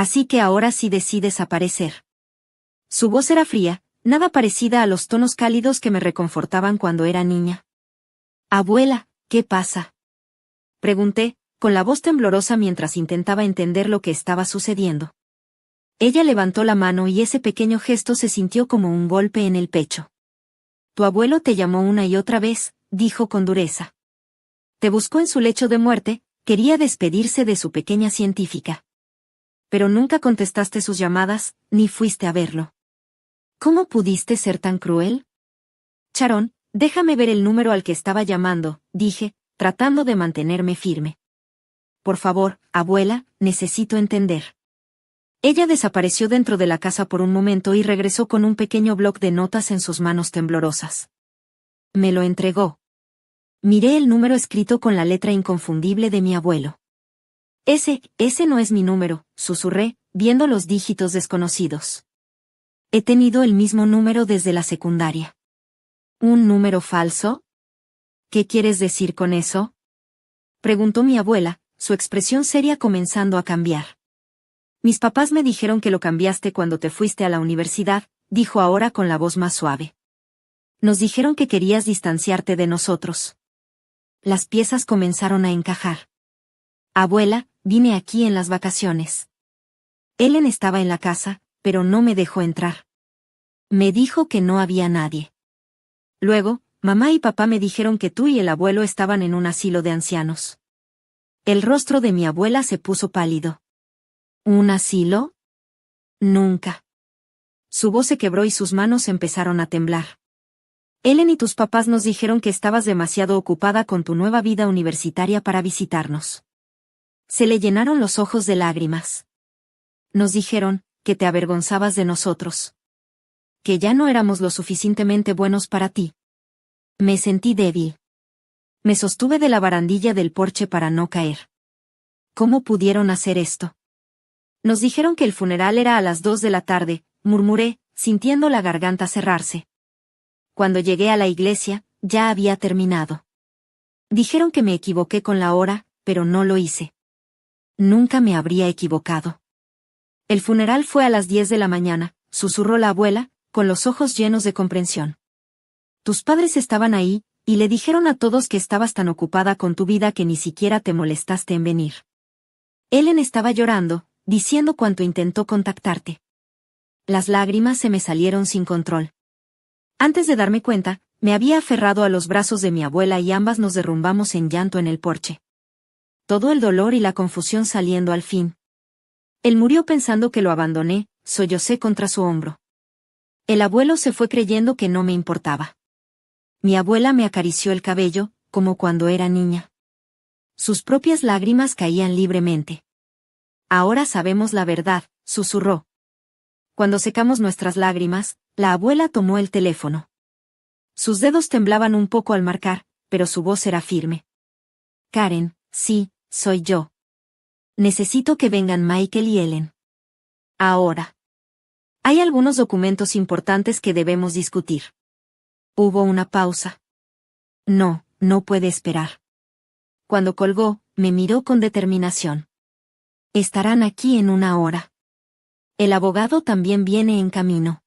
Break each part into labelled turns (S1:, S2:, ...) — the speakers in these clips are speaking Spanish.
S1: Así que ahora sí decides aparecer. Su voz era fría, nada parecida a los tonos cálidos que me reconfortaban cuando era niña. Abuela, ¿qué pasa? Pregunté, con la voz temblorosa mientras intentaba entender lo que estaba sucediendo. Ella levantó la mano y ese pequeño gesto se sintió como un golpe en el pecho. Tu abuelo te llamó una y otra vez, dijo con dureza. Te buscó en su lecho de muerte, quería despedirse de su pequeña científica. Pero nunca contestaste sus llamadas, ni fuiste a verlo. ¿Cómo pudiste ser tan cruel? Sharon, déjame ver el número al que estaba llamando, dije, tratando de mantenerme firme. Por favor, abuela, necesito entender. Ella desapareció dentro de la casa por un momento y regresó con un pequeño bloc de notas en sus manos temblorosas. Me lo entregó. Miré el número escrito con la letra inconfundible de mi abuelo. Ese no es mi número, susurré, viendo los dígitos desconocidos. He tenido el mismo número desde la secundaria. ¿Un número falso? ¿Qué quieres decir con eso? Preguntó mi abuela, su expresión seria comenzando a cambiar. Mis papás me dijeron que lo cambiaste cuando te fuiste a la universidad, dijo ahora con la voz más suave. Nos dijeron que querías distanciarte de nosotros. Las piezas comenzaron a encajar. Abuela, vine aquí en las vacaciones. Ellen estaba en la casa, pero no me dejó entrar. Me dijo que no había nadie. Luego, mamá y papá me dijeron que tú y el abuelo estaban en un asilo de ancianos. El rostro de mi abuela se puso pálido. ¿Un asilo? Nunca. Su voz se quebró y sus manos empezaron a temblar. Ellen y tus papás nos dijeron que estabas demasiado ocupada con tu nueva vida universitaria para visitarnos. Se le llenaron los ojos de lágrimas. Nos dijeron que te avergonzabas de nosotros. Que ya no éramos lo suficientemente buenos para ti. Me sentí débil. Me sostuve de la barandilla del porche para no caer. ¿Cómo pudieron hacer esto? Nos dijeron que el funeral era a las 2 de la tarde, murmuré, sintiendo la garganta cerrarse. Cuando llegué a la iglesia, ya había terminado. Dijeron que me equivoqué con la hora, pero no lo hice. Nunca me habría equivocado. El funeral fue a las 10 de la mañana, susurró la abuela, con los ojos llenos de comprensión. Tus padres estaban ahí, y le dijeron a todos que estabas tan ocupada con tu vida que ni siquiera te molestaste en venir. Ellen estaba llorando, diciendo cuánto intentó contactarte. Las lágrimas se me salieron sin control. Antes de darme cuenta, me había aferrado a los brazos de mi abuela y ambas nos derrumbamos en llanto en el porche. Todo el dolor y la confusión saliendo al fin. Él murió pensando que lo abandoné, sollocé contra su hombro. El abuelo se fue creyendo que no me importaba. Mi abuela me acarició el cabello, como cuando era niña. Sus propias lágrimas caían libremente. Ahora sabemos la verdad, susurró. Cuando secamos nuestras lágrimas, la abuela tomó el teléfono. Sus dedos temblaban un poco al marcar, pero su voz era firme. Karen, sí, soy yo. Necesito que vengan Michael y Ellen. Ahora. Hay algunos documentos importantes que debemos discutir. Hubo una pausa. No, no puede esperar. Cuando colgó, me miró con determinación. Estarán aquí en 1 hora. El abogado también viene en camino.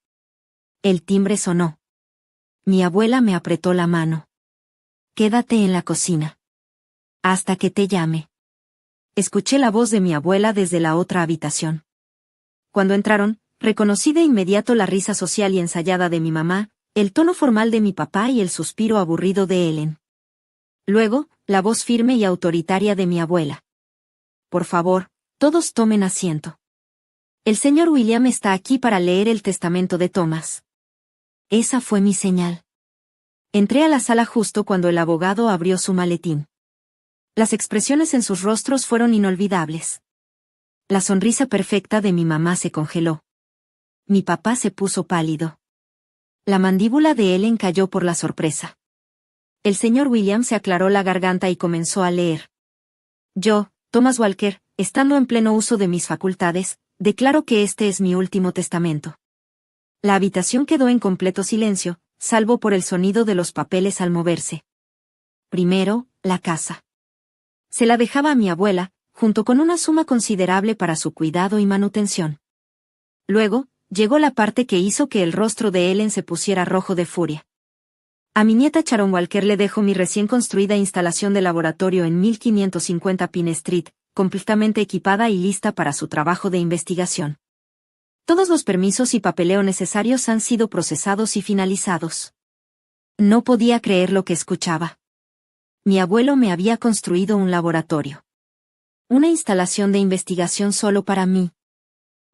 S1: El timbre sonó. Mi abuela me apretó la mano. Quédate en la cocina. Hasta que te llame. Escuché la voz de mi abuela desde la otra habitación. Cuando entraron, reconocí de inmediato la risa social y ensayada de mi mamá, el tono formal de mi papá y el suspiro aburrido de Ellen. Luego, la voz firme y autoritaria de mi abuela. Por favor, todos tomen asiento. El señor William está aquí para leer el testamento de Thomas. Esa fue mi señal. Entré a la sala justo cuando el abogado abrió su maletín. Las expresiones en sus rostros fueron inolvidables. La sonrisa perfecta de mi mamá se congeló. Mi papá se puso pálido. La mandíbula de Ellen cayó por la sorpresa. El señor William se aclaró la garganta y comenzó a leer. Yo, Thomas Walker, estando en pleno uso de mis facultades, declaro que este es mi último testamento. La habitación quedó en completo silencio, salvo por el sonido de los papeles al moverse. Primero, la casa. Se la dejaba a mi abuela, junto con una suma considerable para su cuidado y manutención. Luego, llegó la parte que hizo que el rostro de Ellen se pusiera rojo de furia. A mi nieta Sharon Walker le dejo mi recién construida instalación de laboratorio en 1550 Pine Street, completamente equipada y lista para su trabajo de investigación. Todos los permisos y papeleo necesarios han sido procesados y finalizados. No podía creer lo que escuchaba. Mi abuelo me había construido un laboratorio. Una instalación de investigación solo para mí.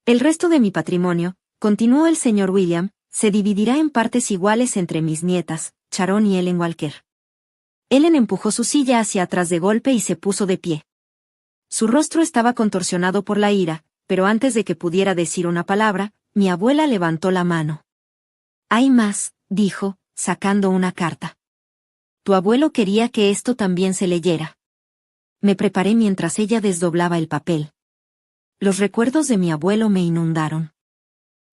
S1: El resto de mi patrimonio, continuó el señor William, se dividirá en partes iguales entre mis nietas, Sharon y Ellen Walker. Ellen empujó su silla hacia atrás de golpe y se puso de pie. Su rostro estaba contorsionado por la ira, pero antes de que pudiera decir una palabra, mi abuela levantó la mano. «Hay más», dijo, sacando una carta. «Tu abuelo quería que esto también se leyera». Me preparé mientras ella desdoblaba el papel. Los recuerdos de mi abuelo me inundaron.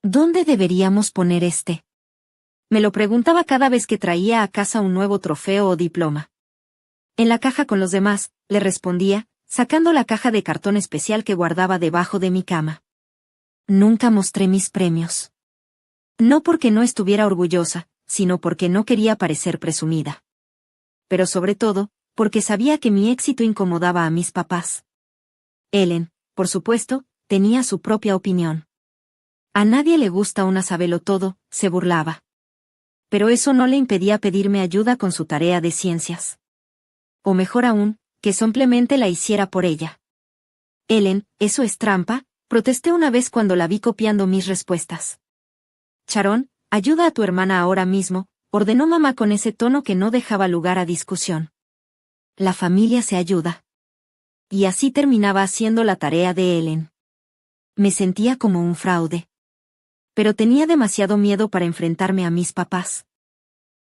S1: ¿Dónde deberíamos poner este? Me lo preguntaba cada vez que traía a casa un nuevo trofeo o diploma. En la caja con los demás, le respondía, sacando la caja de cartón especial que guardaba debajo de mi cama. Nunca mostré mis premios. No porque no estuviera orgullosa, sino porque no quería parecer presumida. Pero sobre todo, porque sabía que mi éxito incomodaba a mis papás. Ellen, por supuesto, tenía su propia opinión. A nadie le gusta una sabelotodo, se burlaba. Pero eso no le impedía pedirme ayuda con su tarea de ciencias. O mejor aún, que simplemente la hiciera por ella. Ellen, ¿eso es trampa?, protesté una vez cuando la vi copiando mis respuestas. Sharon, ayuda a tu hermana ahora mismo, ordenó mamá con ese tono que no dejaba lugar a discusión. La familia se ayuda. Y así terminaba haciendo la tarea de Ellen. Me sentía como un fraude. Pero tenía demasiado miedo para enfrentarme a mis papás.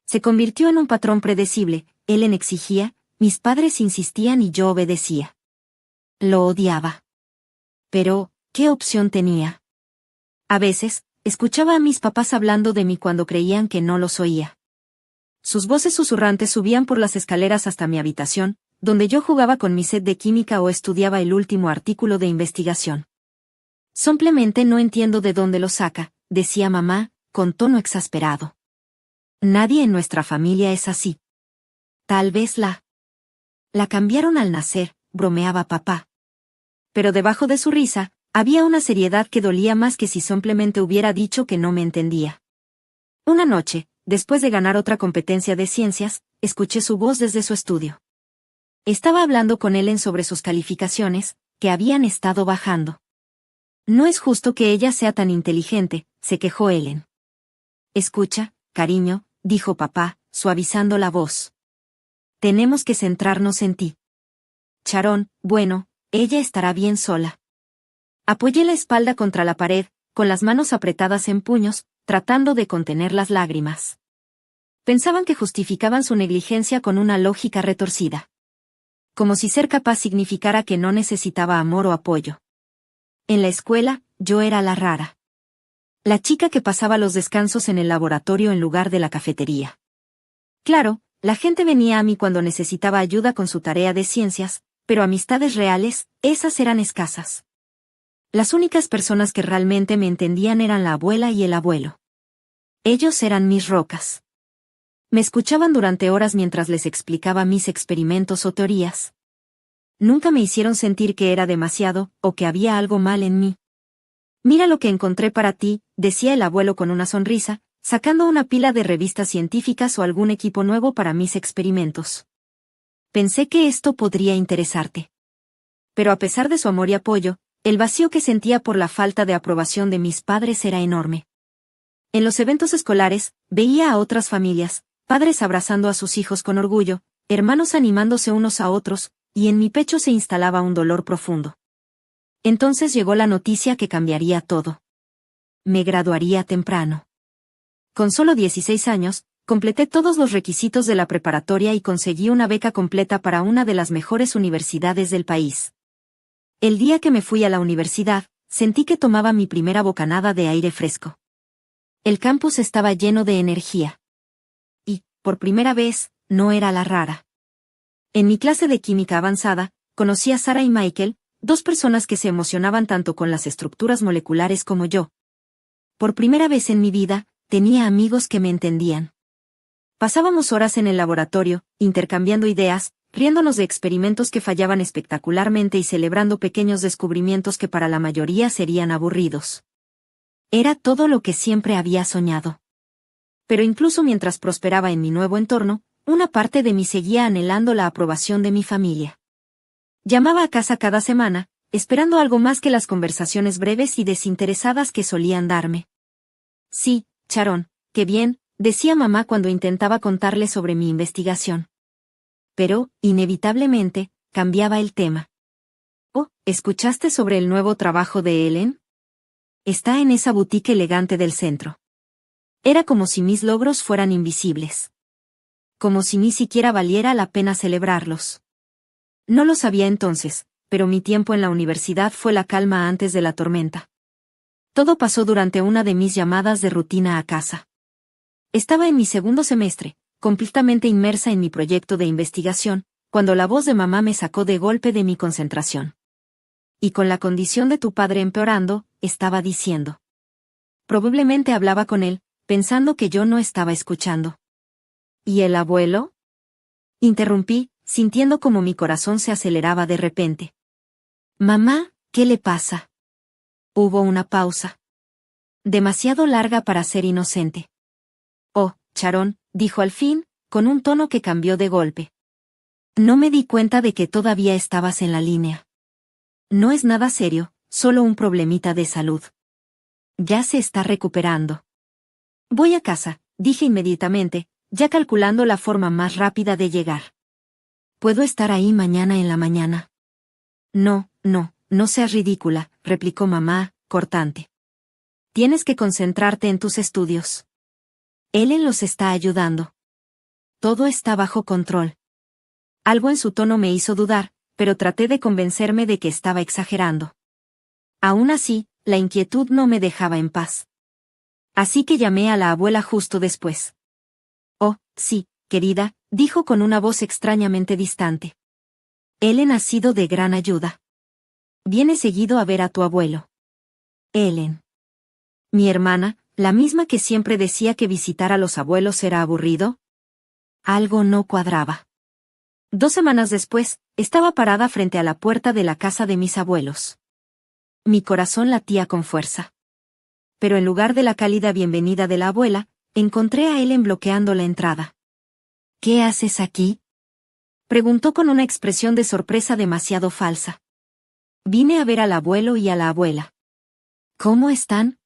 S1: Se convirtió en un patrón predecible, Ellen exigía, mis padres insistían y yo obedecía. Lo odiaba. Pero, ¿qué opción tenía? A veces, escuchaba a mis papás hablando de mí cuando creían que no los oía. Sus voces susurrantes subían por las escaleras hasta mi habitación, donde yo jugaba con mi set de química o estudiaba el último artículo de investigación. Simplemente no entiendo de dónde lo saca, decía mamá, con tono exasperado. Nadie en nuestra familia es así. Tal vez la cambiaron al nacer, bromeaba papá. Pero debajo de su risa, había una seriedad que dolía más que si simplemente hubiera dicho que no me entendía. Una noche, después de ganar otra competencia de ciencias, escuché su voz desde su estudio. Estaba hablando con Ellen sobre sus calificaciones, que habían estado bajando. No es justo que ella sea tan inteligente, se quejó Ellen. Escucha, cariño, dijo papá, suavizando la voz. Tenemos que centrarnos en ti. Sharon, bueno, ella estará bien sola. Apoyé la espalda contra la pared, con las manos apretadas en puños, tratando de contener las lágrimas. Pensaban que justificaban su negligencia con una lógica retorcida. Como si ser capaz significara que no necesitaba amor o apoyo. En la escuela, yo era la rara. La chica que pasaba los descansos en el laboratorio en lugar de la cafetería. Claro, la gente venía a mí cuando necesitaba ayuda con su tarea de ciencias, pero amistades reales, esas eran escasas. Las únicas personas que realmente me entendían eran la abuela y el abuelo. Ellos eran mis rocas. Me escuchaban durante horas mientras les explicaba mis experimentos o teorías. Nunca me hicieron sentir que era demasiado, o que había algo mal en mí. Mira lo que encontré para ti, decía el abuelo con una sonrisa, sacando una pila de revistas científicas o algún equipo nuevo para mis experimentos. Pensé que esto podría interesarte. Pero a pesar de su amor y apoyo, el vacío que sentía por la falta de aprobación de mis padres era enorme. En los eventos escolares, veía a otras familias, padres abrazando a sus hijos con orgullo, hermanos animándose unos a otros, y en mi pecho se instalaba un dolor profundo. Entonces llegó la noticia que cambiaría todo. Me graduaría temprano. Con solo 16 años, completé todos los requisitos de la preparatoria y conseguí una beca completa para una de las mejores universidades del país. El día que me fui a la universidad, sentí que tomaba mi primera bocanada de aire fresco. El campus estaba lleno de energía. Y, por primera vez, no era la rara. En mi clase de química avanzada, conocí a Sarah y Michael, dos personas que se emocionaban tanto con las estructuras moleculares como yo. Por primera vez en mi vida, tenía amigos que me entendían. Pasábamos horas en el laboratorio, intercambiando ideas, riéndonos de experimentos que fallaban espectacularmente y celebrando pequeños descubrimientos que para la mayoría serían aburridos. Era todo lo que siempre había soñado. Pero incluso mientras prosperaba en mi nuevo entorno, una parte de mí seguía anhelando la aprobación de mi familia. Llamaba a casa cada semana, esperando algo más que las conversaciones breves y desinteresadas que solían darme. Sí, Sharon, qué bien, decía mamá cuando intentaba contarle sobre mi investigación. Pero, inevitablemente, cambiaba el tema. Oh, ¿escuchaste sobre el nuevo trabajo de Ellen? Está en esa boutique elegante del centro. Era como si mis logros fueran invisibles. Como si ni siquiera valiera la pena celebrarlos. No lo sabía entonces, pero mi tiempo en la universidad fue la calma antes de la tormenta. Todo pasó durante una de mis llamadas de rutina a casa. Estaba en mi segundo semestre, completamente inmersa en mi proyecto de investigación, cuando la voz de mamá me sacó de golpe de mi concentración. Y con la condición de tu padre empeorando, estaba diciendo. Probablemente hablaba con él, pensando que yo no estaba escuchando. ¿Y el abuelo? Interrumpí, sintiendo como mi corazón se aceleraba de repente. Mamá, ¿qué le pasa? Hubo una pausa. Demasiado larga para ser inocente. Oh, Sharon, dijo al fin, con un tono que cambió de golpe. No me di cuenta de que todavía estabas en la línea. No es nada serio, solo un problemita de salud. Ya se está recuperando. Voy a casa, dije inmediatamente, ya calculando la forma más rápida de llegar. ¿Puedo estar ahí mañana en la mañana? No seas ridícula, replicó mamá, cortante. Tienes que concentrarte en tus estudios. Ellen los está ayudando. Todo está bajo control. Algo en su tono me hizo dudar, pero traté de convencerme de que estaba exagerando. Aún así, la inquietud no me dejaba en paz. Así que llamé a la abuela justo después. Oh, sí, querida, dijo con una voz extrañamente distante. Ellen ha sido de gran ayuda. Viene seguido a ver a tu abuelo. Ellen. Mi hermana, la misma que siempre decía que visitar a los abuelos era aburrido. Algo no cuadraba. 2 semanas después, estaba parada frente a la puerta de la casa de mis abuelos. Mi corazón latía con fuerza. Pero en lugar de la cálida bienvenida de la abuela, encontré a Ellen bloqueando la entrada. ¿Qué haces aquí? Preguntó con una expresión de sorpresa demasiado falsa. Vine a ver al abuelo y a la abuela. ¿Cómo están?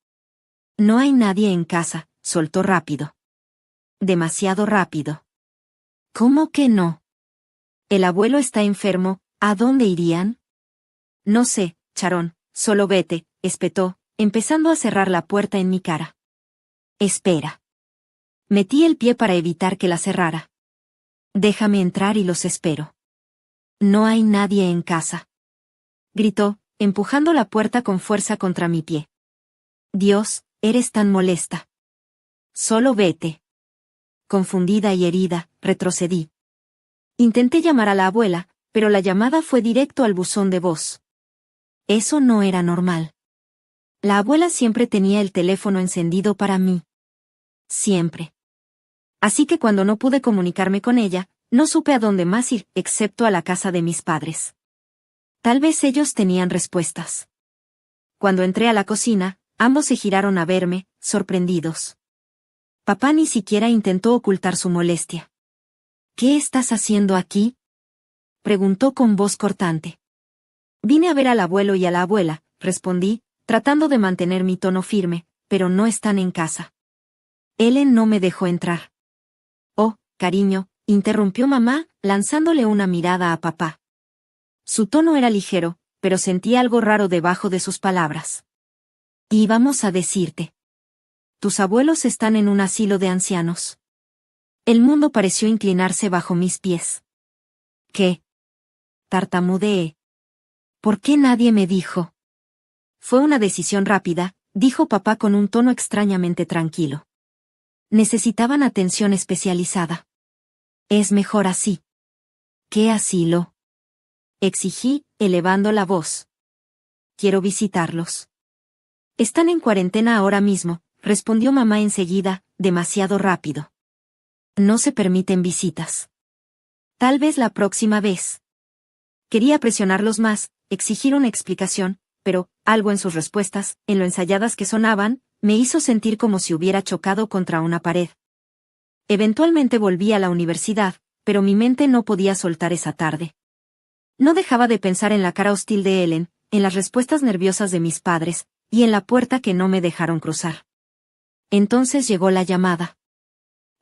S1: No hay nadie en casa, soltó rápido. Demasiado rápido. ¿Cómo que no? El abuelo está enfermo, ¿a dónde irían? No sé, Sharon, solo vete, espetó, empezando a cerrar la puerta en mi cara. Espera. Metí el pie para evitar que la cerrara. Déjame entrar y los espero. No hay nadie en casa. Gritó, empujando la puerta con fuerza contra mi pie. Dios, eres tan molesta. Solo vete. Confundida y herida, retrocedí. Intenté llamar a la abuela, pero la llamada fue directo al buzón de voz. Eso no era normal. La abuela siempre tenía el teléfono encendido para mí. Siempre. Así que cuando no pude comunicarme con ella, no supe a dónde más ir, excepto a la casa de mis padres. Tal vez ellos tenían respuestas. Cuando entré a la cocina, ambos se giraron a verme, sorprendidos. Papá ni siquiera intentó ocultar su molestia. ¿Qué estás haciendo aquí? Preguntó con voz cortante. Vine a ver al abuelo y a la abuela, respondí, tratando de mantener mi tono firme, pero no están en casa. Ellen no me dejó entrar. Oh, cariño, interrumpió mamá, lanzándole una mirada a papá. Su tono era ligero, pero sentí algo raro debajo de sus palabras. Y vamos a decirte. Tus abuelos están en un asilo de ancianos. El mundo pareció inclinarse bajo mis pies. ¿Qué? Tartamudeé. ¿Por qué nadie me dijo? Fue una decisión rápida, dijo papá con un tono extrañamente tranquilo. Necesitaban atención especializada. Es mejor así. ¿Qué asilo? exigí, elevando la voz. Quiero visitarlos. Están en cuarentena ahora mismo, respondió mamá enseguida, demasiado rápido. No se permiten visitas. Tal vez la próxima vez. Quería presionarlos más, exigir una explicación, pero, algo en sus respuestas, en lo ensayadas que sonaban, me hizo sentir como si hubiera chocado contra una pared. Eventualmente volví a la universidad, pero mi mente no podía soltar esa tarde. No dejaba de pensar en la cara hostil de Ellen, en las respuestas nerviosas de mis padres, y en la puerta que no me dejaron cruzar. Entonces llegó la llamada.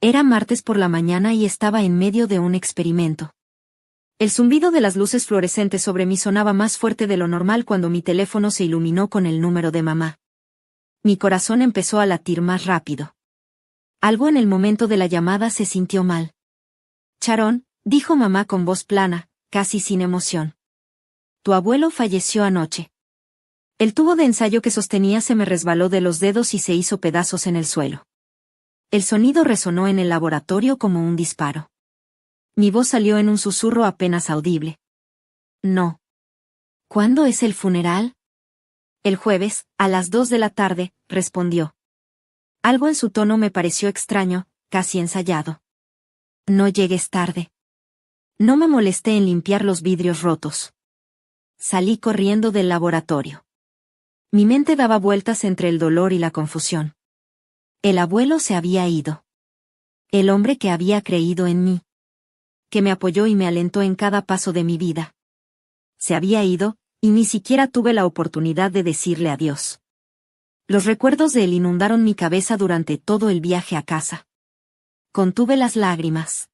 S1: Era martes por la mañana y estaba en medio de un experimento. El zumbido de las luces fluorescentes sobre mí sonaba más fuerte de lo normal cuando mi teléfono se iluminó con el número de mamá. Mi corazón empezó a latir más rápido. Algo en el momento de la llamada se sintió mal. Sharon, dijo mamá con voz plana, casi sin emoción. Tu abuelo falleció anoche. El tubo de ensayo que sostenía se me resbaló de los dedos y se hizo pedazos en el suelo. El sonido resonó en el laboratorio como un disparo. Mi voz salió en un susurro apenas audible. No. ¿Cuándo es el funeral? El jueves, a las 2 de la tarde, respondió. Algo en su tono me pareció extraño, casi ensayado. No llegues tarde. No me molesté en limpiar los vidrios rotos. Salí corriendo del laboratorio. Mi mente daba vueltas entre el dolor y la confusión. El abuelo se había ido. El hombre que había creído en mí. Que me apoyó y me alentó en cada paso de mi vida. Se había ido, y ni siquiera tuve la oportunidad de decirle adiós. Los recuerdos de él inundaron mi cabeza durante todo el viaje a casa. Contuve las lágrimas.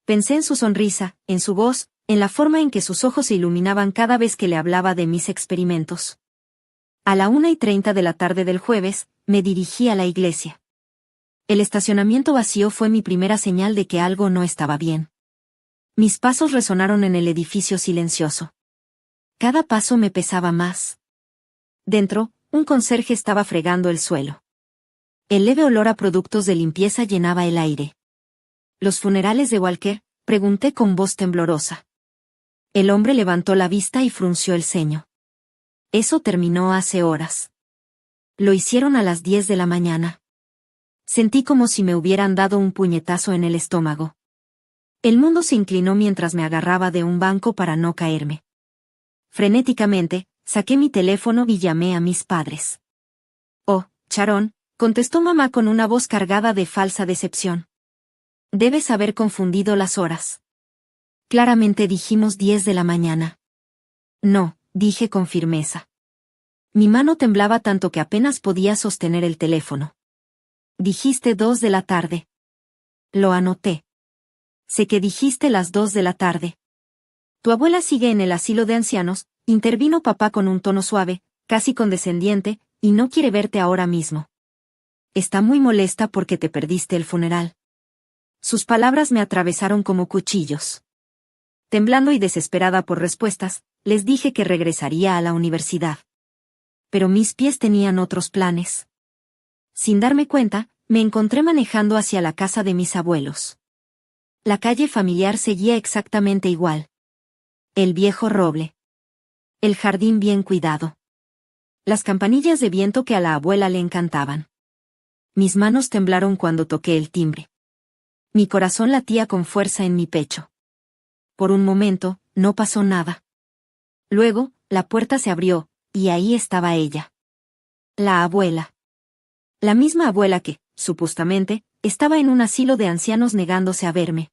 S1: Pensé en su sonrisa, en su voz, en la forma en que sus ojos se iluminaban cada vez que le hablaba de mis experimentos. A la 1:30 de la tarde del jueves, me dirigí a la iglesia. El estacionamiento vacío fue mi primera señal de que algo no estaba bien. Mis pasos resonaron en el edificio silencioso. Cada paso me pesaba más. Dentro, un conserje estaba fregando el suelo. El leve olor a productos de limpieza llenaba el aire. ¿Los funerales de Walker?, pregunté con voz temblorosa. El hombre levantó la vista y frunció el ceño. Eso terminó hace horas. Lo hicieron a las 10 de la mañana. Sentí como si me hubieran dado un puñetazo en el estómago. El mundo se inclinó mientras me agarraba de un banco para no caerme. Frenéticamente, saqué mi teléfono y llamé a mis padres. Oh, Sharon, contestó mamá con una voz cargada de falsa decepción. Debes haber confundido las horas. Claramente dijimos 10 de la mañana. No, dije con firmeza. Mi mano temblaba tanto que apenas podía sostener el teléfono. Dijiste 2 de la tarde. Lo anoté. Sé que dijiste las 2 de la tarde. Tu abuela sigue en el asilo de ancianos, intervino papá con un tono suave, casi condescendiente, y no quiere verte ahora mismo. Está muy molesta porque te perdiste el funeral. Sus palabras me atravesaron como cuchillos. Temblando y desesperada por respuestas, les dije que regresaría a la universidad. Pero mis pies tenían otros planes. Sin darme cuenta, me encontré manejando hacia la casa de mis abuelos. La calle familiar seguía exactamente igual. El viejo roble. El jardín bien cuidado. Las campanillas de viento que a la abuela le encantaban. Mis manos temblaron cuando toqué el timbre. Mi corazón latía con fuerza en mi pecho. Por un momento, no pasó nada. Luego, la puerta se abrió, y ahí estaba ella. La abuela. La misma abuela que, supuestamente, estaba en un asilo de ancianos negándose a verme.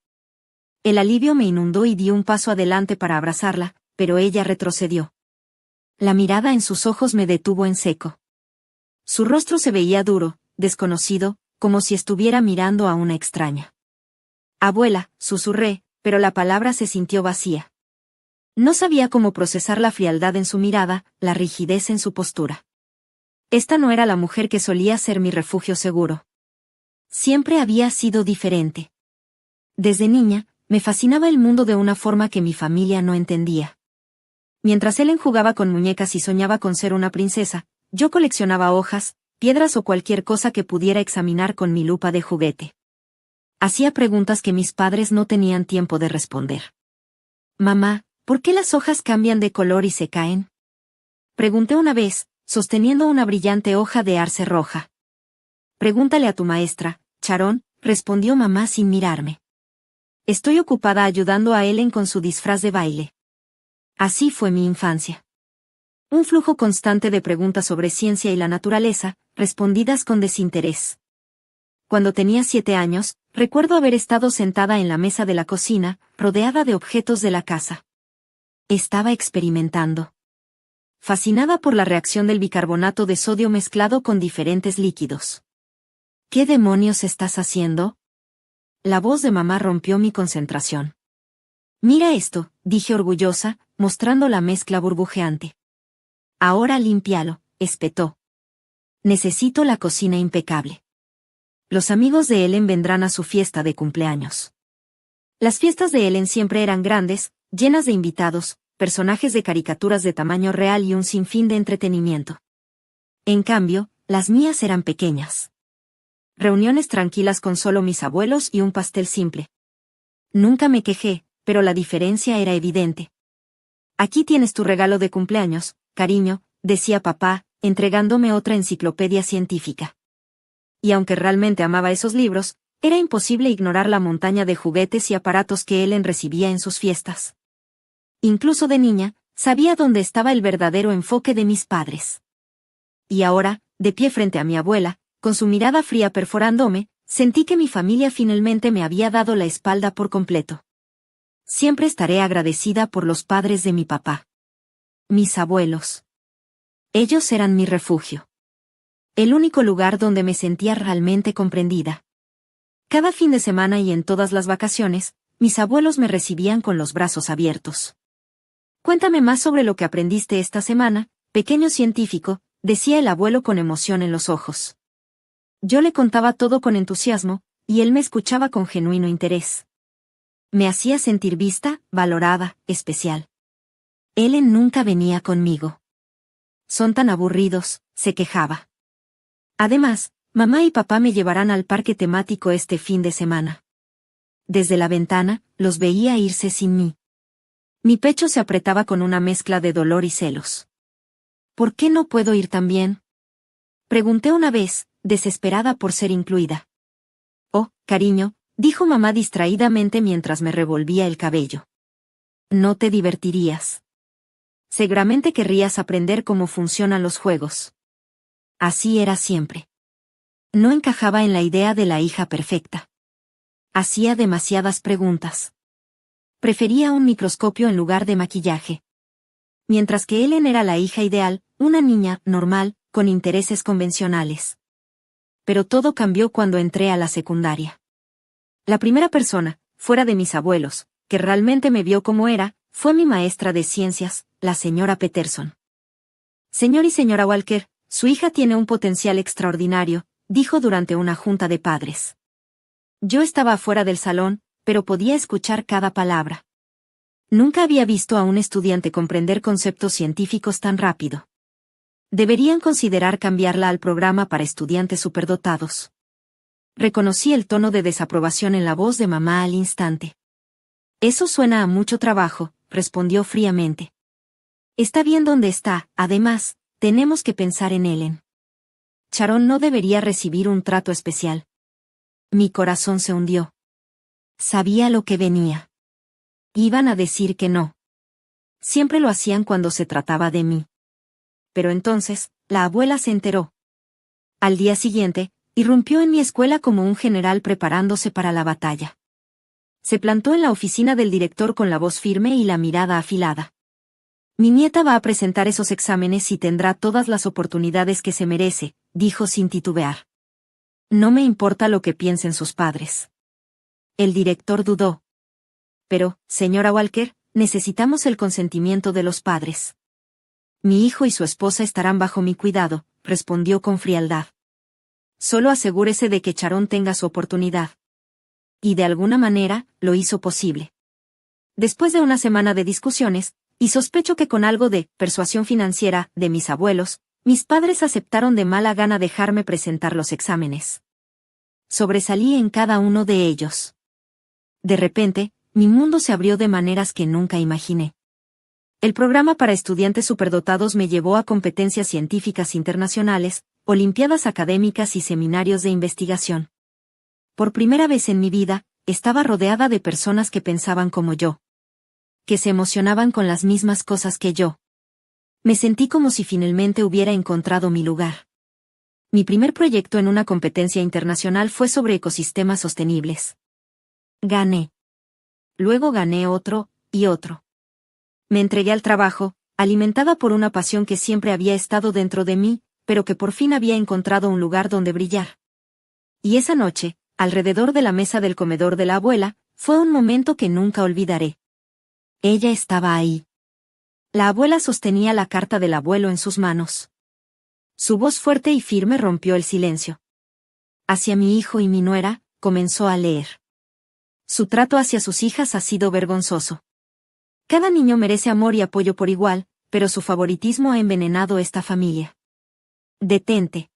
S1: El alivio me inundó y di un paso adelante para abrazarla, pero ella retrocedió. La mirada en sus ojos me detuvo en seco. Su rostro se veía duro, desconocido, como si estuviera mirando a una extraña. Abuela, susurré, pero la palabra se sintió vacía. No sabía cómo procesar la frialdad en su mirada, la rigidez en su postura. Esta no era la mujer que solía ser mi refugio seguro. Siempre había sido diferente. Desde niña, me fascinaba el mundo de una forma que mi familia no entendía. Mientras Ellen jugaba con muñecas y soñaba con ser una princesa, yo coleccionaba hojas, piedras o cualquier cosa que pudiera examinar con mi lupa de juguete. Hacía preguntas que mis padres no tenían tiempo de responder. Mamá, ¿Por qué las hojas cambian de color y se caen? Pregunté una vez, sosteniendo una brillante hoja de arce roja. Pregúntale a tu maestra, Charón, respondió mamá sin mirarme. Estoy ocupada ayudando a Ellen con su disfraz de baile. Así fue mi infancia. Un flujo constante de preguntas sobre ciencia y la naturaleza, respondidas con desinterés. Cuando tenía 7 años, recuerdo haber estado sentada en la mesa de la cocina, rodeada de objetos de la casa. Estaba experimentando. Fascinada por la reacción del bicarbonato de sodio mezclado con diferentes líquidos. ¿Qué demonios estás haciendo? La voz de mamá rompió mi concentración. Mira esto, dije orgullosa, mostrando la mezcla burbujeante. Ahora límpialo, espetó. Necesito la cocina impecable. Los amigos de Ellen vendrán a su fiesta de cumpleaños. Las fiestas de Ellen siempre eran grandes, llenas de invitados, personajes de caricaturas de tamaño real y un sinfín de entretenimiento. En cambio, las mías eran pequeñas. Reuniones tranquilas con solo mis abuelos y un pastel simple. Nunca me quejé, pero la diferencia era evidente. Aquí tienes tu regalo de cumpleaños, cariño, decía papá, entregándome otra enciclopedia científica. Y aunque realmente amaba esos libros, era imposible ignorar la montaña de juguetes y aparatos que Ellen recibía en sus fiestas. Incluso de niña, sabía dónde estaba el verdadero enfoque de mis padres. Y ahora, de pie frente a mi abuela, con su mirada fría perforándome, sentí que mi familia finalmente me había dado la espalda por completo. Siempre estaré agradecida por los padres de mi papá. Mis abuelos. Ellos eran mi refugio. El único lugar donde me sentía realmente comprendida. Cada fin de semana y en todas las vacaciones, mis abuelos me recibían con los brazos abiertos. Cuéntame más sobre lo que aprendiste esta semana, pequeño científico, decía el abuelo con emoción en los ojos. Yo le contaba todo con entusiasmo, y él me escuchaba con genuino interés. Me hacía sentir vista, valorada, especial. Ellen nunca venía conmigo. Son tan aburridos, se quejaba. Además, mamá y papá me llevarán al parque temático este fin de semana. Desde la ventana, los veía irse sin mí. Mi pecho se apretaba con una mezcla de dolor y celos. ¿Por qué no puedo ir también? Pregunté una vez, desesperada por ser incluida. Oh, cariño, dijo mamá distraídamente mientras me revolvía el cabello. No te divertirías. Seguramente querrías aprender cómo funcionan los juegos. Así era siempre. No encajaba en la idea de la hija perfecta. Hacía demasiadas preguntas. Prefería un microscopio en lugar de maquillaje. Mientras que Ellen era la hija ideal, una niña normal, con intereses convencionales. Pero todo cambió cuando entré a la secundaria. La primera persona, fuera de mis abuelos, que realmente me vio como era, fue mi maestra de ciencias, la señora Peterson. Señor y señora Walker, su hija tiene un potencial extraordinario, dijo durante una junta de padres. Yo estaba afuera del salón, pero podía escuchar cada palabra. Nunca había visto a un estudiante comprender conceptos científicos tan rápido. Deberían considerar cambiarla al programa para estudiantes superdotados. Reconocí el tono de desaprobación en la voz de mamá al instante. Eso suena a mucho trabajo, respondió fríamente. Está bien donde está, además, tenemos que pensar en Ellen. Charón no debería recibir un trato especial. Mi corazón se hundió. Sabía lo que venía. Iban a decir que no. Siempre lo hacían cuando se trataba de mí. Pero entonces, la abuela se enteró. Al día siguiente, irrumpió en mi escuela como un general preparándose para la batalla. Se plantó en la oficina del director con la voz firme y la mirada afilada. Mi nieta va a presentar esos exámenes y tendrá todas las oportunidades que se merece, dijo sin titubear. No me importa lo que piensen sus padres. El director dudó. Pero, señora Walker, necesitamos el consentimiento de los padres. Mi hijo y su esposa estarán bajo mi cuidado, respondió con frialdad. Solo asegúrese de que Charón tenga su oportunidad. Y de alguna manera, lo hizo posible. Después de una semana de discusiones, y sospecho que con algo de persuasión financiera de mis abuelos, mis padres aceptaron de mala gana dejarme presentar los exámenes. Sobresalí en cada uno de ellos. De repente, mi mundo se abrió de maneras que nunca imaginé. El programa para estudiantes superdotados me llevó a competencias científicas internacionales, olimpiadas académicas y seminarios de investigación. Por primera vez en mi vida, estaba rodeada de personas que pensaban como yo, que se emocionaban con las mismas cosas que yo. Me sentí como si finalmente hubiera encontrado mi lugar. Mi primer proyecto en una competencia internacional fue sobre ecosistemas sostenibles. Gané. Luego gané otro, y otro. Me entregué al trabajo, alimentada por una pasión que siempre había estado dentro de mí, pero que por fin había encontrado un lugar donde brillar. Y esa noche, alrededor de la mesa del comedor de la abuela, fue un momento que nunca olvidaré. Ella estaba ahí. La abuela sostenía la carta del abuelo en sus manos. Su voz fuerte y firme rompió el silencio. Hacia mi hijo y mi nuera, comenzó a leer. Su trato hacia sus hijas ha sido vergonzoso. Cada niño merece amor y apoyo por igual, pero su favoritismo ha envenenado esta familia. «Detente»,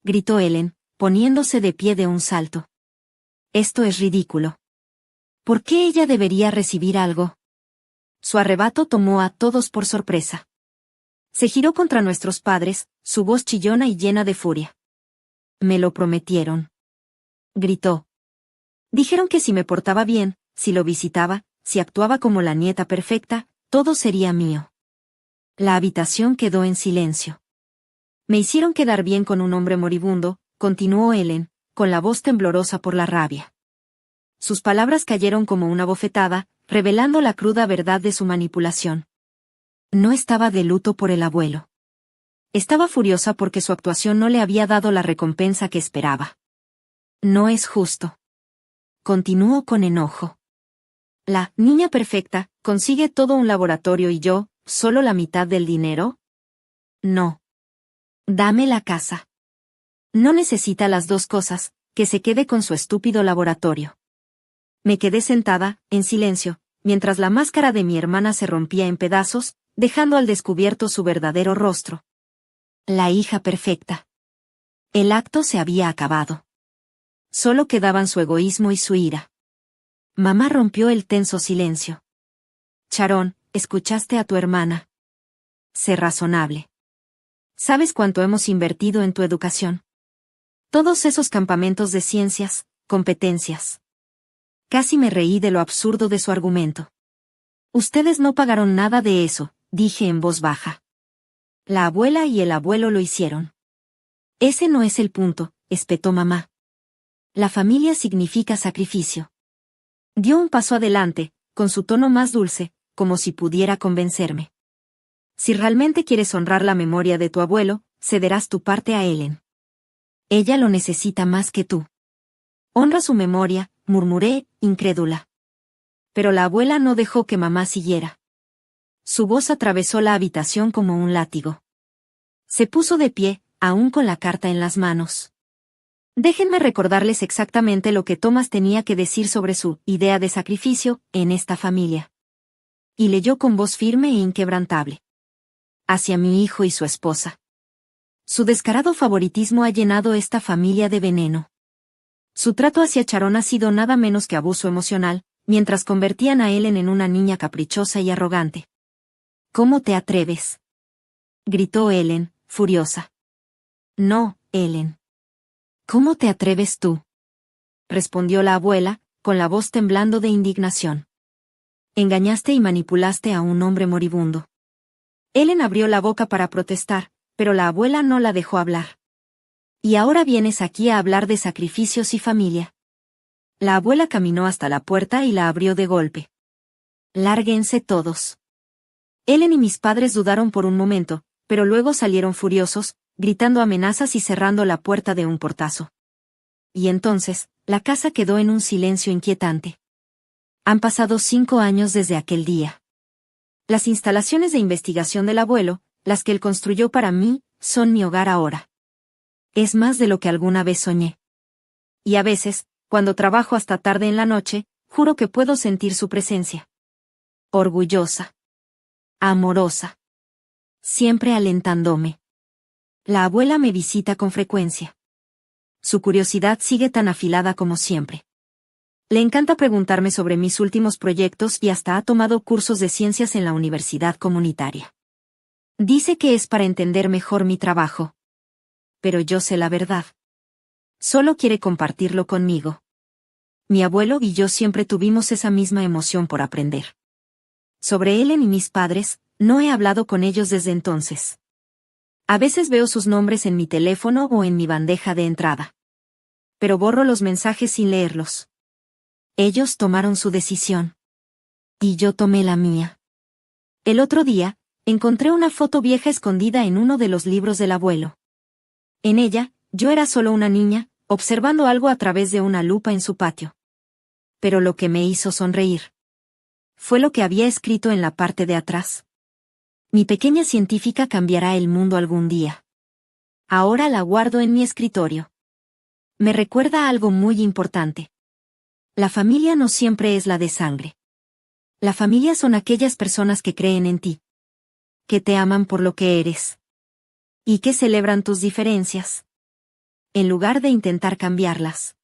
S1: gritó Ellen, poniéndose de pie de un salto. «Esto es ridículo. ¿Por qué ella debería recibir algo?» Su arrebato tomó a todos por sorpresa. Se giró contra nuestros padres, su voz chillona y llena de furia. «Me lo prometieron», gritó. «Dijeron que si me portaba bien, si lo visitaba, si actuaba como la nieta perfecta, todo sería mío». La habitación quedó en silencio. «Me hicieron quedar bien con un hombre moribundo», continuó Ellen, con la voz temblorosa por la rabia. Sus palabras cayeron como una bofetada, revelando la cruda verdad de su manipulación. No estaba de luto por el abuelo. Estaba furiosa porque su actuación no le había dado la recompensa que esperaba. «No es justo», continuó con enojo. «La niña perfecta consigue todo un laboratorio y yo, ¿solo la mitad del dinero? No. Dame la casa. No necesita las dos cosas, que se quede con su estúpido laboratorio». Me quedé sentada, en silencio, mientras la máscara de mi hermana se rompía en pedazos, dejando al descubierto su verdadero rostro. La hija perfecta. El acto se había acabado. Solo quedaban su egoísmo y su ira. Mamá rompió el tenso silencio. «Sharon, ¿escuchaste a tu hermana? Sé razonable. ¿Sabes cuánto hemos invertido en tu educación? Todos esos campamentos de ciencias, competencias». Casi me reí de lo absurdo de su argumento. «Ustedes no pagaron nada de eso», dije en voz baja. «La abuela y el abuelo lo hicieron». «Ese no es el punto», espetó mamá. «La familia significa sacrificio». Dio un paso adelante, con su tono más dulce, como si pudiera convencerme. «Si realmente quieres honrar la memoria de tu abuelo, cederás tu parte a Ellen. Ella lo necesita más que tú». «Honra su memoria», murmuré, incrédula. Pero la abuela no dejó que mamá siguiera. Su voz atravesó la habitación como un látigo. Se puso de pie, aún con la carta en las manos. «Déjenme recordarles exactamente lo que Thomas tenía que decir sobre su idea de sacrificio en esta familia». Y leyó con voz firme e inquebrantable. «Hacia mi hijo y su esposa. Su descarado favoritismo ha llenado esta familia de veneno. Su trato hacia Sharon ha sido nada menos que abuso emocional, mientras convertían a Ellen en una niña caprichosa y arrogante». «¿Cómo te atreves?», gritó Ellen, furiosa. «No, Ellen. ¿Cómo te atreves tú?», respondió la abuela, con la voz temblando de indignación. «Engañaste y manipulaste a un hombre moribundo». Ellen abrió la boca para protestar, pero la abuela no la dejó hablar. «¿Y ahora vienes aquí a hablar de sacrificios y familia?». La abuela caminó hasta la puerta y la abrió de golpe. «Lárguense todos». Ellen y mis padres dudaron por un momento, pero luego salieron furiosos, gritando amenazas y cerrando la puerta de un portazo. Y entonces, la casa quedó en un silencio inquietante. Han pasado 5 años desde aquel día. Las instalaciones de investigación del abuelo, las que él construyó para mí, son mi hogar ahora. Es más de lo que alguna vez soñé. Y a veces, cuando trabajo hasta tarde en la noche, juro que puedo sentir su presencia. Orgullosa. Amorosa. Siempre alentándome. La abuela me visita con frecuencia. Su curiosidad sigue tan afilada como siempre. Le encanta preguntarme sobre mis últimos proyectos y hasta ha tomado cursos de ciencias en la universidad comunitaria. Dice que es para entender mejor mi trabajo. Pero yo sé la verdad. Solo quiere compartirlo conmigo. Mi abuelo y yo siempre tuvimos esa misma emoción por aprender. Sobre Ellen y mis padres, no he hablado con ellos desde entonces. A veces veo sus nombres en mi teléfono o en mi bandeja de entrada. Pero borro los mensajes sin leerlos. Ellos tomaron su decisión. Y yo tomé la mía. El otro día, encontré una foto vieja escondida en uno de los libros del abuelo. En ella, yo era solo una niña, observando algo a través de una lupa en su patio. Pero lo que me hizo sonreír fue lo que había escrito en la parte de atrás. Mi pequeña científica cambiará el mundo algún día. Ahora la guardo en mi escritorio. Me recuerda algo muy importante. La familia no siempre es la de sangre. La familia son aquellas personas que creen en ti, que te aman por lo que eres y que celebran tus diferencias, en lugar de intentar cambiarlas.